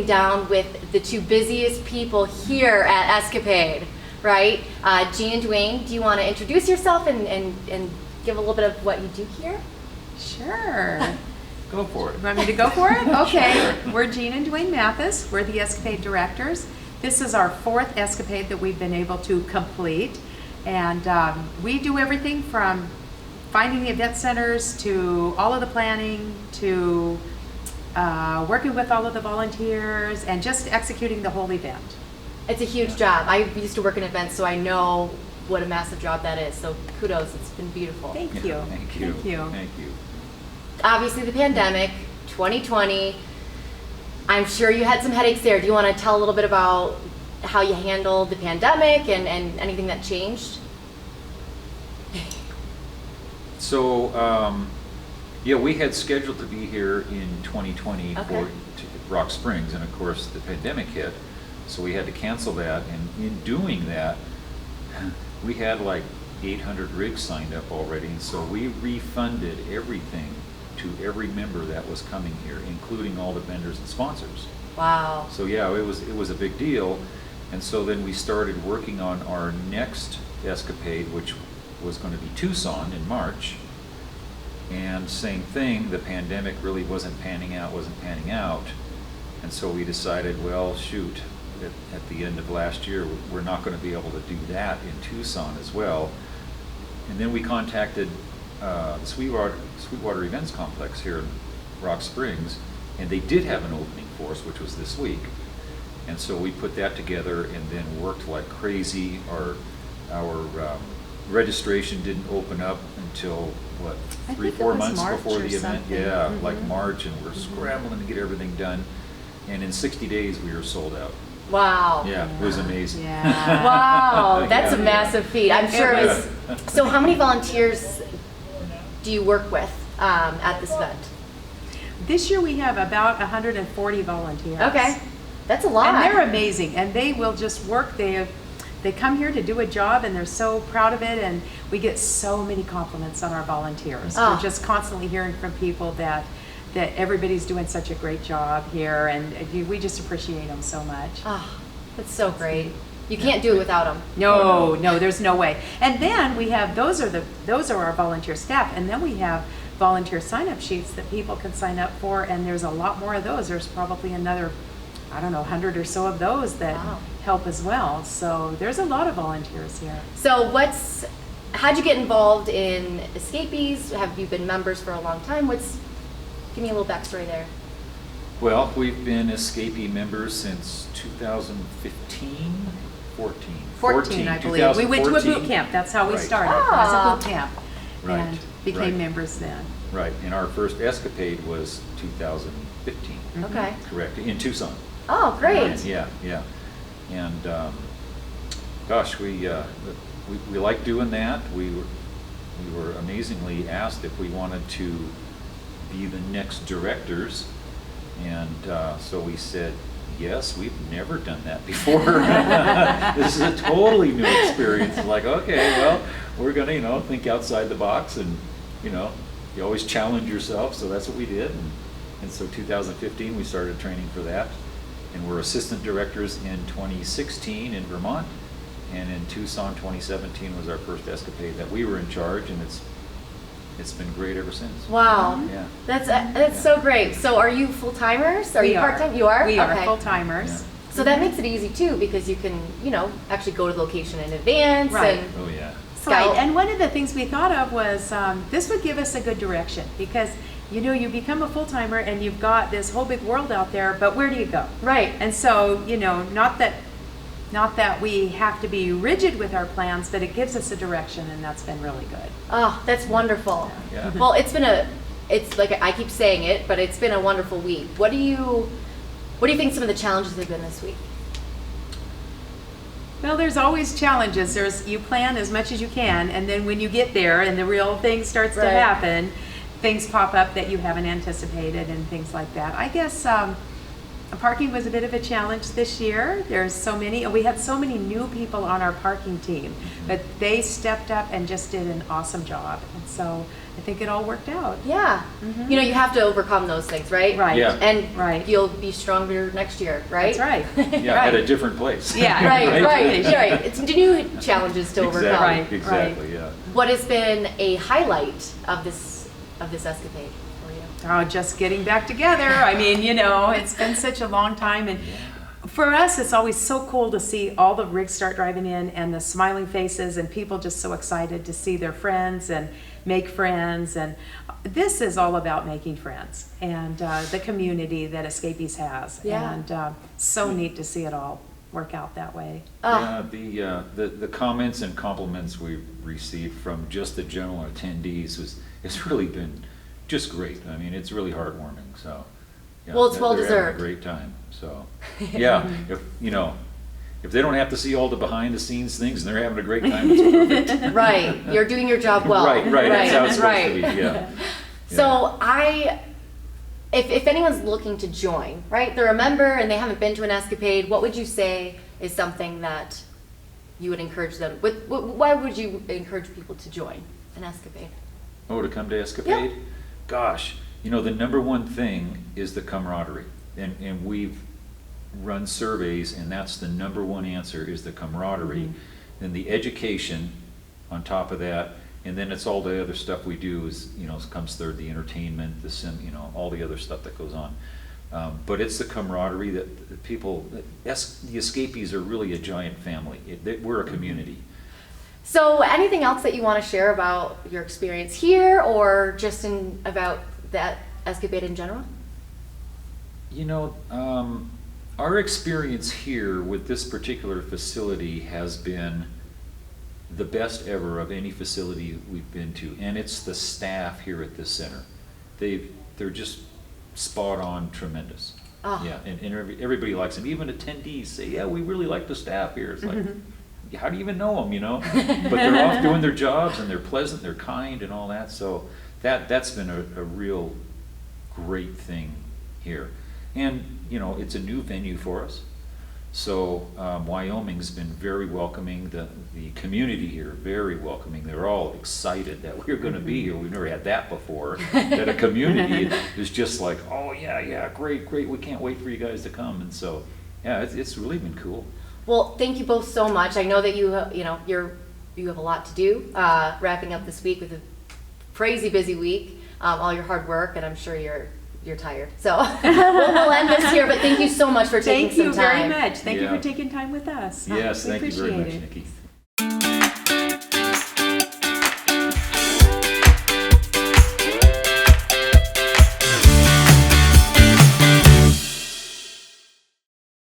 down with the two busiest people here at Escapade, right? Jean and Duane, do you want to introduce yourself and give a little bit of what you do here? Sure. Go for it. You want me to go for it? Okay. Sure. We're Jean and Duane Mathis. We're the Escapade directors. This is our 4th Escapade that we've been able to complete. And we do everything from finding the event centers to all of the planning to working with all of the volunteers and just executing the whole event. It's a huge job. I used to work in events, so I know what a massive job that is. So kudos, it's been beautiful. Thank you. Thank you. Thank you. Thank you. Obviously the pandemic, 2020, I'm sure you had some headaches there. Do you want to tell a little bit about how you handled the pandemic and anything that changed? So, yeah, we had scheduled to be here in 2020 Okay. for Rock Springs, and of course the pandemic hit, so we had to cancel that. And in doing that, we had like 800 rigs signed up already, and so we refunded everything to every member that was coming here, including all the vendors and sponsors. Wow. So yeah, it was a big deal, and so then we started working on our next Escapade, which was going to be Tucson in March. And same thing, the pandemic really wasn't panning out, and so we decided, well, shoot, at the end of last year, we're not going to be able to do that in Tucson as well. And then we contacted the Sweetwater Events Complex here in Rock Springs, and they did have an opening for us, which was this week. And so we put that together and then worked like crazy. Our registration didn't open up until, what, I 3, think 4 it was months March before or the event? something. Yeah, Mhm. like March, and we're scrambling to get everything done. And in 60 days, we were sold out. Wow. Yeah, it was amazing. Yeah. Wow, that's a Yeah. massive feat. I'm sure it was. Yeah. So how many volunteers do you work with at this event? This year we have about 140 volunteers. Okay, that's a lot. And they're amazing, and they will just work. They come here to do a job, and they're so proud of it, and we get so many compliments on our volunteers. Oh. We're just constantly hearing from people that everybody's doing such a great job here, and we just appreciate them so much. Oh, that's so great. You can't do it without them. No, there's no way. And then we have those are our volunteer staff, and then we have volunteer sign-up sheets that people can sign up for, and there's a lot more of those. There's probably another, I don't know, 100 or so of those that Wow. help as well. So there's a lot of volunteers here. So how'd you get involved in Escapees? Have you been members for a long time? Give me a little backstory there. Well, we've been Escapee members since 2015, 14, I believe. We went to a 2014. boot camp. That's how we Right. started, Ah. as a boot camp, Right, and became right. members then. Right, and our first Escapade was 2015, Okay. correct, in Tucson. Oh, great. Yeah. And gosh, we like doing that. We were amazingly asked if we wanted to be the next directors, and so we said yes. We've never done that before. This is a totally new experience. It's like, okay, well, we're gonna think outside the box, and you always challenge yourself. So that's what we did, and so 2015 we started training for that, and we're assistant directors in 2016 in Vermont, and in Tucson 2017 was our first Escapade that we were in charge, and it's been great ever since. Wow. Yeah. That's so great. So are you full-timers? Are We you are. part-time? You are? We are Okay. full-timers. Yeah. So that makes it easy too, because you can, actually go to the location in advance Right. and Oh yeah. scout. Right, and one of the things we thought of was this would give us a good direction, because you become a full-timer and you've got this whole big world out there, but where do you go? Right. And so, not that we have to be rigid with our plans, but it gives us a direction, and that's been really good. Oh, that's wonderful. Yeah. Well, it's like I keep saying it, but it's been a wonderful week. What do you think some of the challenges have been this week? Well, there's always challenges. You plan as much as you can, and then when you get there and the real thing starts to Right. happen, things pop up that you haven't anticipated and things like that. I guess Parking was a bit of a challenge this year. We had so many new people on our parking team, but they stepped up and just did an awesome job. And so I think it all worked out. Yeah. You know, you have to overcome those things, right? Right. Yeah. And Right. you'll be stronger next year, right? That's right. Yeah, Right. at a different place. Yeah. Right. It's new challenges to overcome. Exactly, Right, exactly, yeah. What has been a highlight of this escapade for you? Oh, just getting back together. I mean, you know, it's been such a long time, and for us, it's always so cool to see all the rigs start driving in and the smiling faces and people just so excited to see their friends and make friends. And this is all about making friends and the community that Escapees has. Yeah. And so neat to see it all work out that way. Yeah, the comments and compliments we received from just the general attendees has really been just great. I mean, it's really heartwarming, so. Yeah, Well, it's well they're having deserved. a great time, so. Yeah, if they don't have to see all the behind the scenes things and they're having a great time, it's perfect. Right. You're doing your job well. Right, that's how it's supposed to be, yeah. So if anyone's looking to join, right, they're a member and they haven't been to an escapade, what would you say is something that you would encourage them? Why would you encourage people to join an escapade? Oh, to come to Escapade? Gosh, the number one thing is the camaraderie. And we've run surveys, and that's the number one answer is the camaraderie. Then the education on top of that, and then it's all the other stuff we do is, comes third, the entertainment, all the other stuff that goes on. But it's the camaraderie that the people, the escapees are really a giant family. We're a community. So anything else that you want to share about your experience here or just about that escapade in general? Our experience here with this particular facility has been the best ever of any facility we've been to, and it's the staff here at this center. They're just spot on, tremendous. Oh. Yeah, and everybody likes them. Even attendees say, "Yeah, we really like the staff here." It's like, how do you even know them? But they're off doing their jobs, and they're pleasant, they're kind, and all that. So that's been a real great thing here. And it's a new venue for us. So Wyoming's been very welcoming. The community here, very welcoming. They're all excited that we're going to be here. We've never had that before. That a community is just like, oh yeah, great. We can't wait for you guys to come. And so, yeah, it's really been cool. Well, thank you both so much. I know that you have a lot to do, wrapping up this week with a crazy busy week, all your hard work, and I'm sure you're tired. So we'll end this here, but thank you so much for taking some time. Thank you very much. Thank you Yeah. for taking time with us. Yes, We thank you very appreciate much, it. Niki.